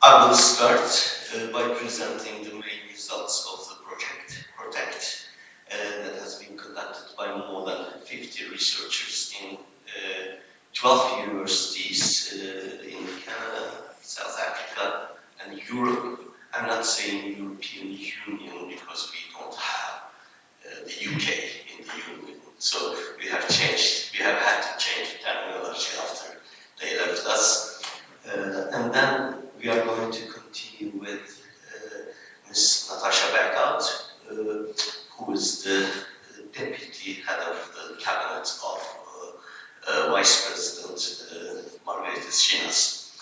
I will start by presenting the main results of the project, PROTECT, that has been conducted by more than 50 researchers in 12 universities in Canada, South Africa, and Europe. I'm not saying European Union because we don't have the UK in the Union. So we have had to change terminology after they left us. And then we are going to continue with Ms. Natasha Berkout, who is the deputy head of the cabinet of Vice President Margarita Schinas.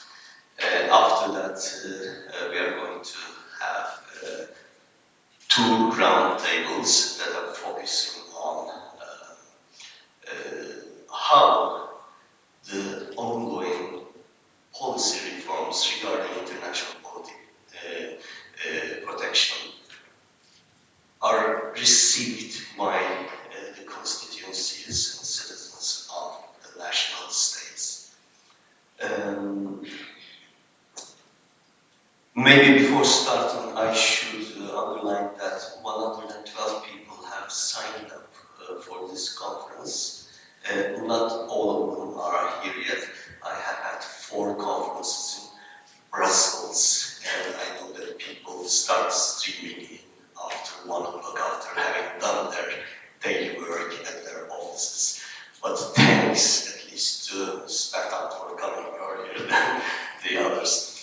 After that, we are going to have two round tables that are focusing on how the ongoing policy reforms regarding international protection are received by the constituencies and citizens of the national states. Maybe before starting, I should underline that 112 people have signed up for this conference. Not all of them are here yet. I have had 4 conferences in Brussels, and I know that people start streaming in after 1 o'clock after having done their daily work at their offices. But thanks at least to Sicakkan for coming earlier than the others.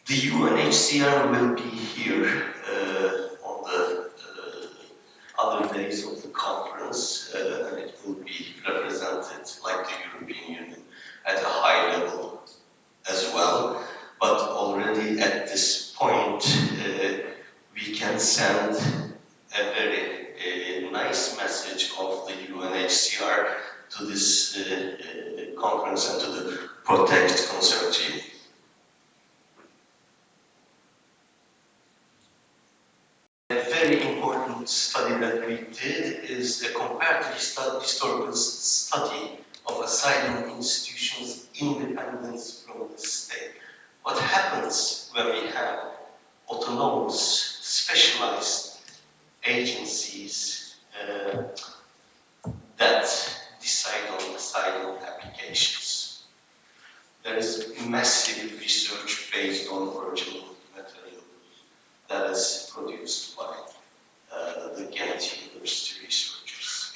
The UNHCR will be here on the other days of the conference, and it will be represented like the European Union at a high level as well. But already at this point, we can send a very nice message of the UNHCR to this conference and to the PROTECT consortium. A very important study that we did is a comparative historical study of asylum institutions' independence from the state. What happens when we have autonomous, specialized agencies that decide on asylum applications? There is massive research based on original material that is produced by the Ghent University researchers.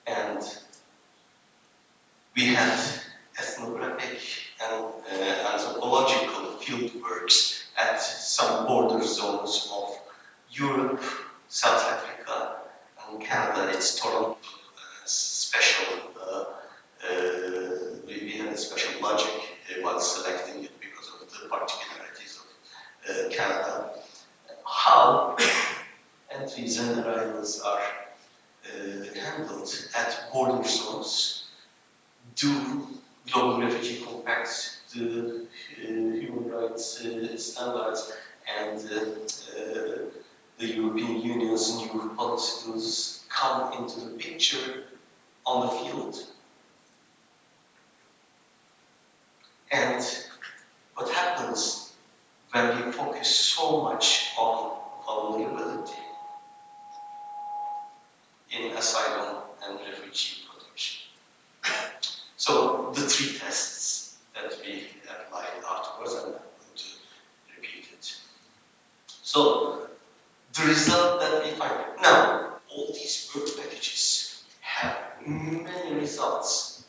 And we had ethnographic and anthropological fieldworks at some border zones of Europe, South Africa, and Canada. It's Toronto special. We had a special logic while selecting it because of the particularities of Canada. How entries and arrivals are handled at border zones. Do global refugee compacts, the human rights standards, and the European Union's new policies come into the picture on the field? And what happens when we focus so much on vulnerability in asylum and refugee protection? So the 3 tests that we applied afterwards, and I'm going to repeat it. So the result that we find, now all these work packages have many results,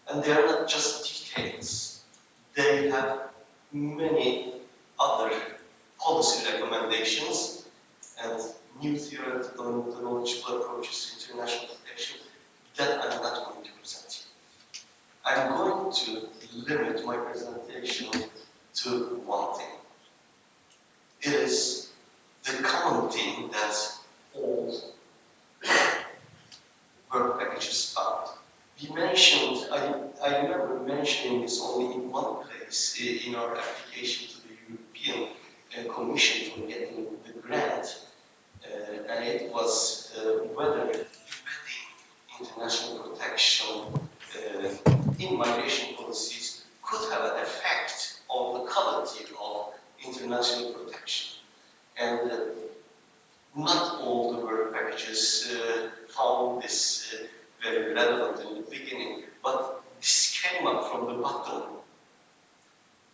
and they are not just details. They have many other policy recommendations and new theoretical and methodological approaches to international protection that I'm not going to present. I'm going to limit my presentation to one thing. It is the common thing that all work packages found. We mentioned, I remember mentioning this only in one place in our application to the European Commission for getting the grant, and it was whether embedding international protection in migration policies could have an effect on the quality of international protection. And not all the work packages found this very relevant in the beginning, but this came up from the bottom,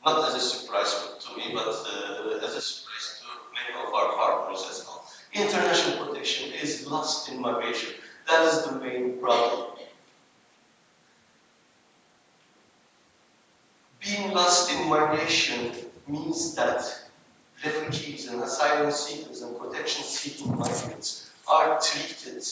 not as a surprise to me, but as a surprise to many of our partners as well. International protection is lost in migration. That is the main problem. Being lost in migration means that refugees and asylum seekers and protection-seeking migrants are treated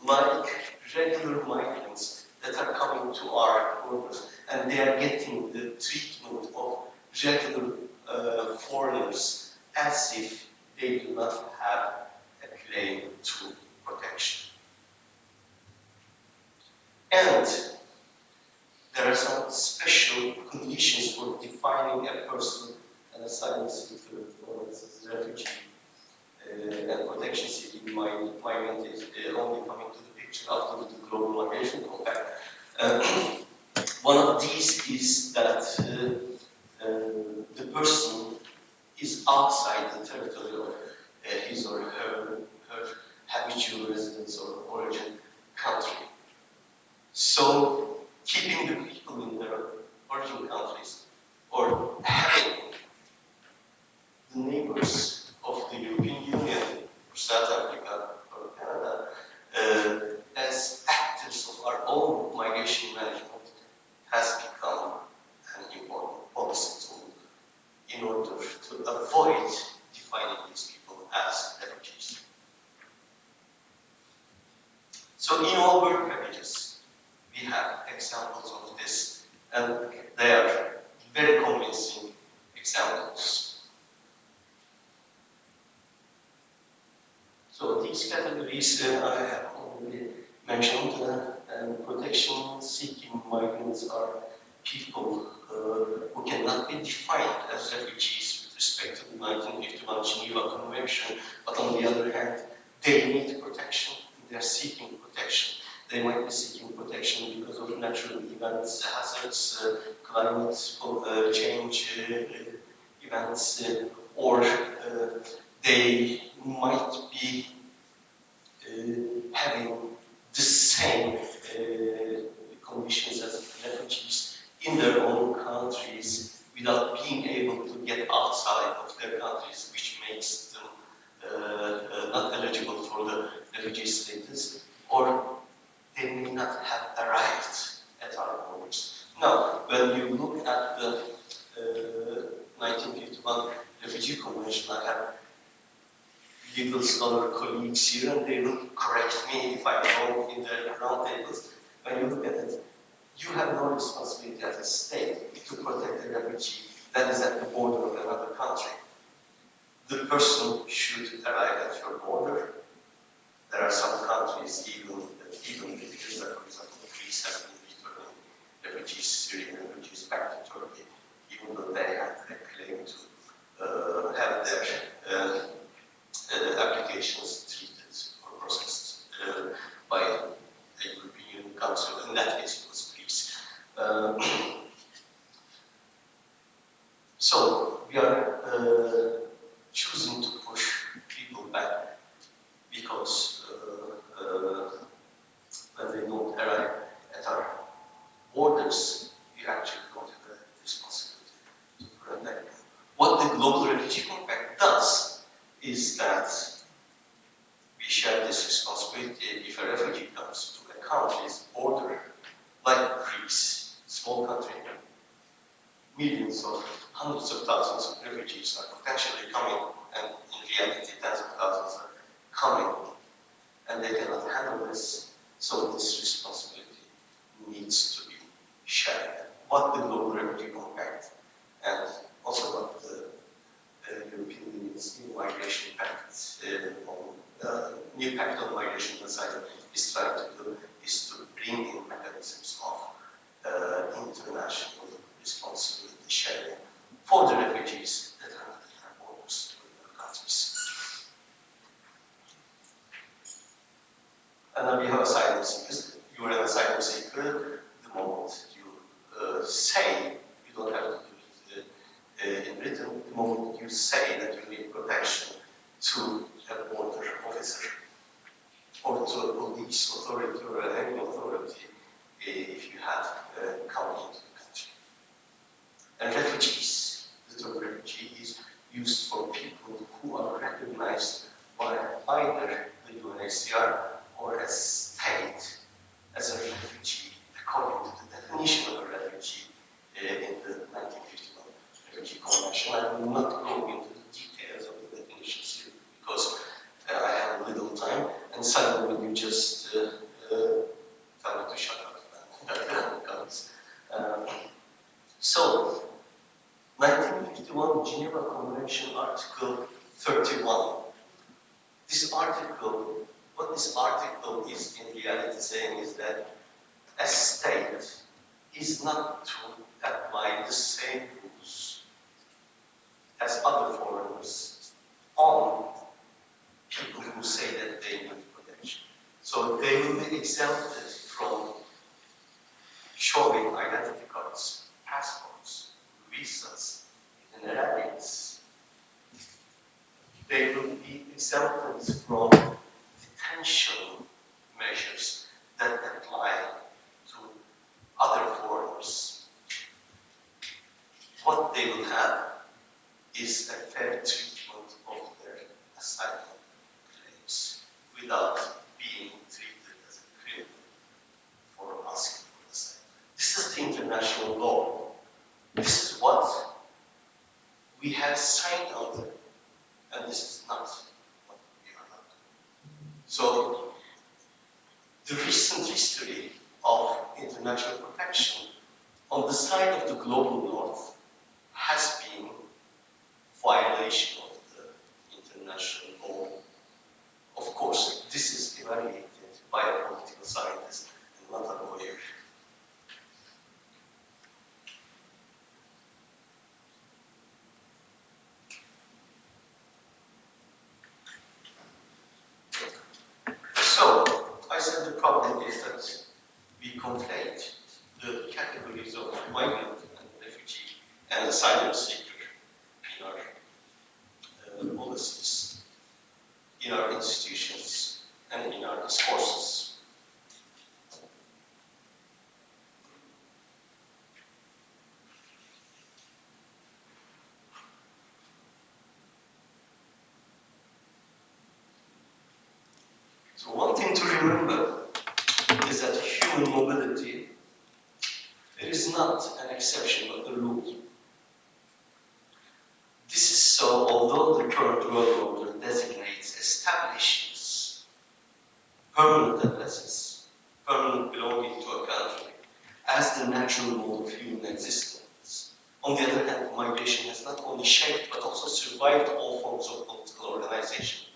like regular migrants that are coming to our borders, and they are getting the treatment of regular foreigners as if they do not have a claim to protection. And there are some special conditions for defining a person, an asylum seeker, or as a refugee, and protection seeking migrant is only coming to the picture after the global migration compact. One of these is that the person is outside the territory of his or her habitual residence or origin country. So keeping the people in their origin countries or having the neighbors of the European Union or South Africa or Canada as actors of our own migration management has become an important policy tool in order to avoid defining these people as refugees. So in all work packages, we have examples of this, and they are very convincing examples. So these categories I have already mentioned, and protection-seeking migrants are people who cannot be defined as refugees with respect to the 1951 Geneva Convention, but on the other hand, they need protection, they are seeking protection. They might be seeking protection because of natural events, hazards, climate change events, or they might be having the same conditions as refugees in their own countries without being able to get outside of their countries, which makes them not eligible for the refugee status, or they may not have arrived at our borders. Now, when you look at the 1951 Refugee Convention, I have legal scholar colleagues here, and they will correct me if I'm wrong in their round tables. When you look at it, you have no responsibility as a state to protect a refugee that is at the border of another country. The person should arrive at your border. There are some countries, even because, for example, Greece has been returning refugees, Syrian refugees back to Turkey, even though they had a claim to have their applications treated or processed by a European Union Council. In that case, it was Greece. So we are choosing to push people back because when they don't arrive at our borders, we actually don't have a responsibility to protect them. What the Global Refugee Compact does is that we share this responsibility if a refugee comes to a country's border, like Greece, small country, millions of hundreds of thousands of refugees are potentially coming, and in reality tens of thousands are coming, and they cannot handle this, so this responsibility needs to be shared. What the Global Refugee Compact and also what the European Union's new migration pact, new pact on migration and asylum is trying to do is to bring in mechanisms of international responsibility sharing for the refugees that are not in our borders with their countries. And then we have asylum seekers. You are an asylum seeker the moment you say, you don't have to do it in written, the moment you say that you need protection to a border officer or to a police authority or any authority if you have come into the country. And refugees, the term refugee is used for people who are recognized by either the UNHCR or a state as a refugee, according to the definition of a refugee in the 1951 Refugee Convention. I will not go into the details of the definitions here because I have little time, and suddenly when you just tell me to shut up, that comes. So, 1951 Geneva Convention, Article 31. This article, what this article is in reality saying is that a state is not to apply the same rules as other foreigners on people who say that they need protection. So they will be exempted from showing identity cards, passports, visas, itineraries. They will be exempted from detention measures that apply to other foreigners. What they will have is a fair treatment of their asylum claims without being treated as a criminal for asking for asylum. This is the international law. This is what we have signed under, and this is not what we are not doing. So, the recent history of international protection on the side of the global north has been violation of the international law. Of course, this is evaluated by a political scientist and not a lawyer. So, I said the problem is that we conflate the categories of migrant and refugee and asylum seeker in our policies, in our institutions, and in our discourses. So one thing to remember is that human mobility, it is not an exception but the rule. This is so although the current world order designates, establishes permanent addresses, permanent belonging to a country, as the natural mode of human existence. On the other hand, migration has not only shaped but also survived all forms of political organization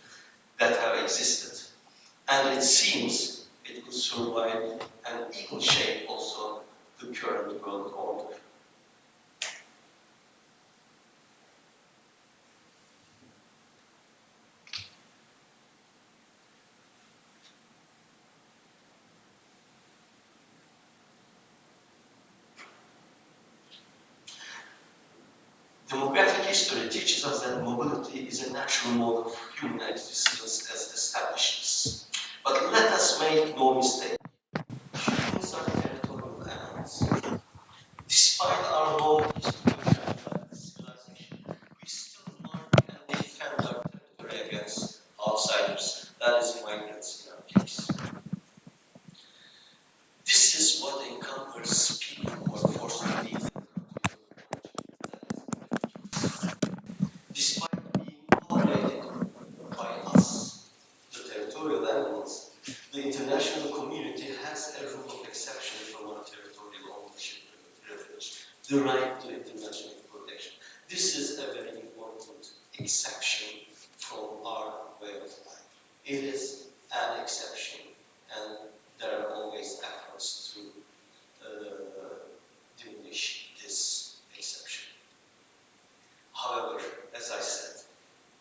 that have existed. And it seems it will survive and even shape also the current world order. Demographic history teaches us that mobility is a natural mode of human existence as established. But let us make no mistake. Humans are territorial animals. Despite our long history of civilization, we still mark and defend our territory against outsiders, that is migrants in our case. This is what encumbers people who are forced to leave. Despite being tolerated by us, the territorial animals, the international community has a rule of exception from our territorial ownership privilege, the right to international protection. This is a very important exception from our way of life. It is an exception, and there are always efforts to diminish this exception. However, as I said,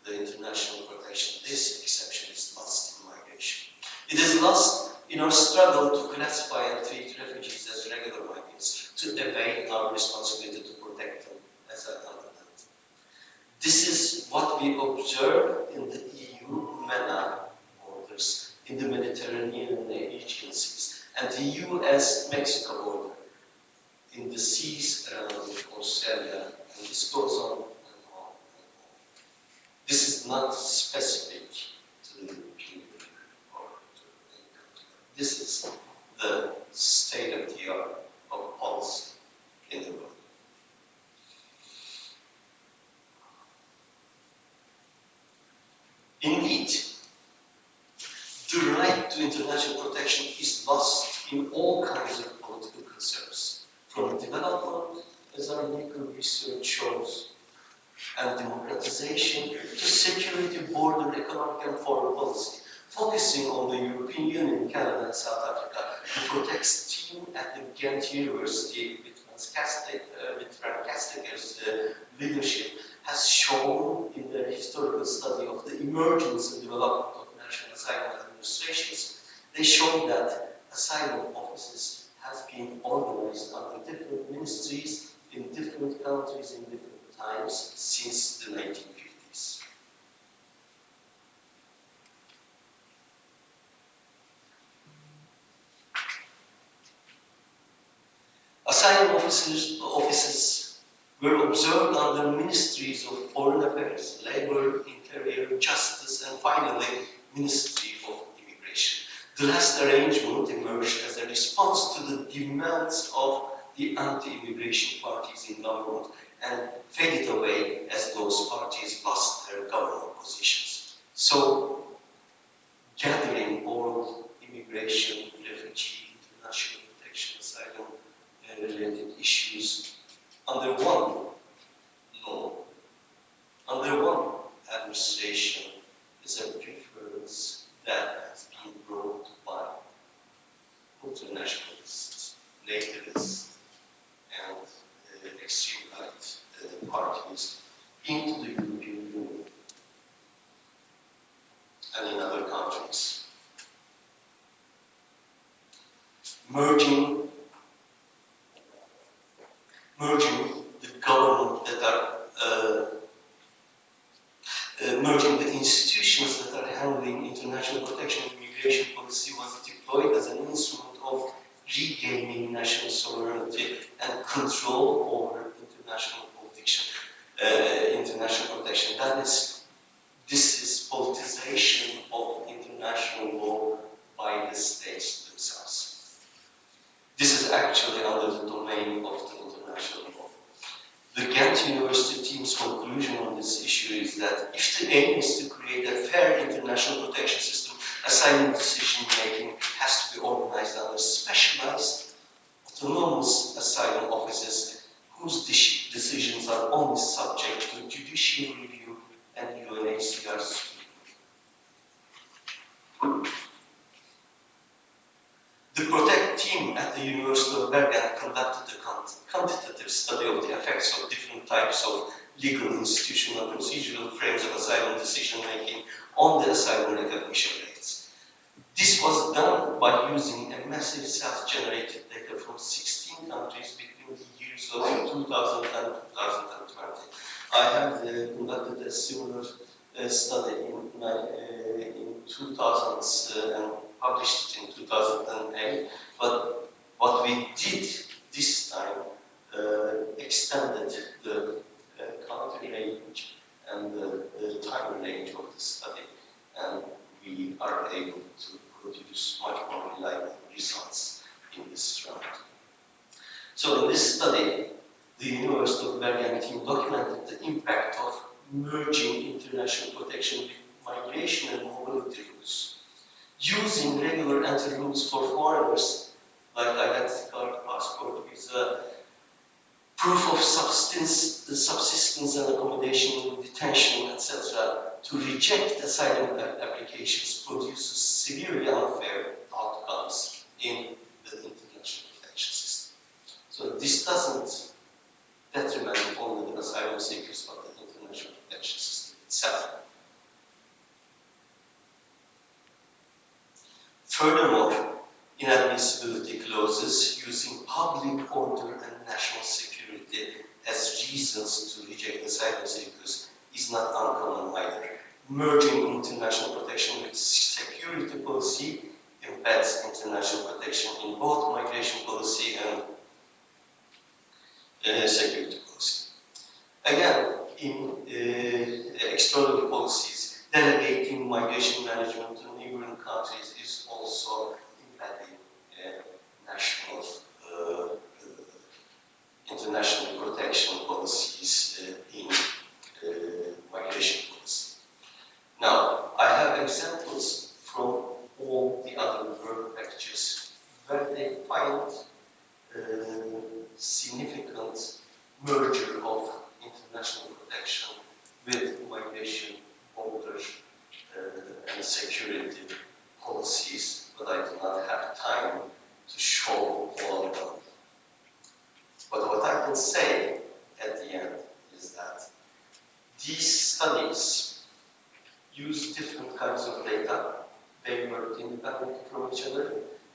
the international protection, this exception is lost in migration. It is lost in our struggle to classify and treat refugees as regular migrants, to evade our responsibility to protect them as a continent. This is what we observe in the EU-MENA borders, in the Mediterranean and Aegean seas, and the US-Mexico border, in the seas around Australia, and this goes on and on and on. This is not specific to the European Union or to any country. This is the state of the art of policy in the world. Indeed, the right to international protection is lost in all kinds of political concerns, from development, as our legal research shows, and democratization to security, border, economic and foreign policy. Focusing on the European Union, Canada and South Africa, the PROTECT team at the Ghent University with Frank Castaker's leadership has shown in their historical study of the emergence and development of national asylum administrations, they show that asylum offices have been organized under different ministries in different countries in different times since the 1950s. Asylum offices were observed under ministries of foreign affairs, labor, interior, justice, and finally, Ministry of Immigration. The last arrangement emerged as a response to the demands of the anti-immigration parties in government and faded away as those parties lost their government positions. So, gathering all immigration, refugee, international protection, asylum, related issues under one law, under one administration is a preference that has been brought by internationalists, nativists, and extreme right parties into the European Union and in other countries. Merging the government that are merging the institutions that are handling international protection and immigration policy was deployed as an instrument of regaining national sovereignty and control over international protection. This is politicization of international law by the states themselves. This is actually under the domain of the international law. The Ghent University team's conclusion on this issue is that if the aim is to create a fair international protection system, asylum decision-making has to be organized under specialized, autonomous asylum offices whose decisions are only subject to judicial review and UNHCR scrutiny. The PROTECT team at the University of Bergen conducted a quantitative study of the effects of different types of legal, institutional, and procedural frames of asylum decision-making on the asylum recognition rates. This was done by using a massive self-generated data from 16 countries between the years of 2000 and 2020. I have conducted a similar study in 2000s and published it in 2008, but what we did this time extended the country range and the time range of the study, and we are able to produce much more reliable results in this round. So in this study, the University of Bergen team documented the impact of merging international protection with migration and mobility rules. Using regular entry rules for foreigners, like identity card, passport, visa, proof of subsistence and accommodation, detention, etc., to reject asylum applications produces severely unfair outcomes in the international protection system. So this doesn't detriment only the asylum seekers, but the international protection system itself. Furthermore, inadmissibility clauses using public order and national security as reasons to reject asylum seekers is not uncommon either. Merging international protection with security policy embeds international protection in both migration policy and security policy. Again, in external policies, delegating migration management to neighboring countries is also embedding national international protection policies in migration policy. Now, I have examples from all the other work packages where they find significant merger of international protection with migration, border, and security policies, but I do not have time to show all of them. But what I can say at the end is that these studies use different kinds of data. They worked independently from each other.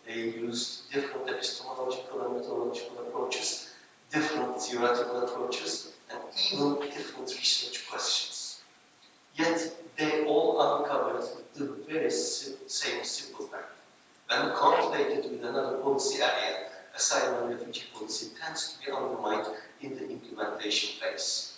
They used different epistemological and methodological approaches, different theoretical approaches, and even different research questions. Yet they all uncovered the very same simple fact. When contemplated with another policy area, asylum and refugee policy tends to be undermined in the implementation phase.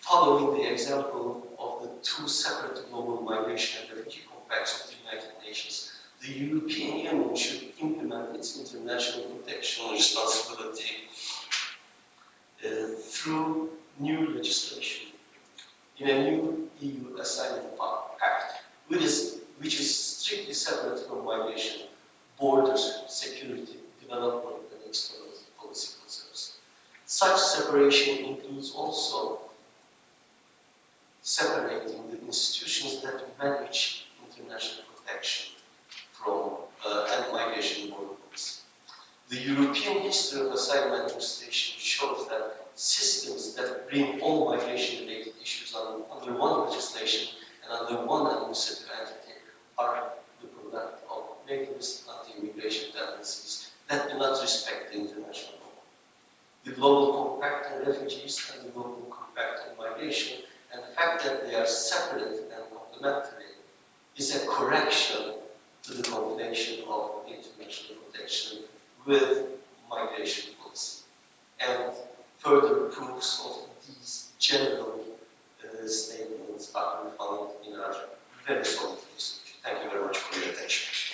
Following the example of the two separate global migration and refugee compacts of the United Nations, the European Union should implement its international protection responsibility through new legislation in a new EU Asylum Pact, which is strictly separate from migration, borders, security, development, and external policy concerns. Such separation includes also separating the institutions that manage international protection from and migration border policy. The European history of asylum administration shows that systems that bring all migration-related issues under one legislation and under one administrative entity are the product of nativist anti-immigration tendencies that do not respect the international law. The Global Compact on Refugees and the Global Compact on Migration, and the fact that they are separate and complementary, is a correction to the combination of international protection with migration policy. And further proofs of these general statements are found in our very solid research. Thank you very much for your attention.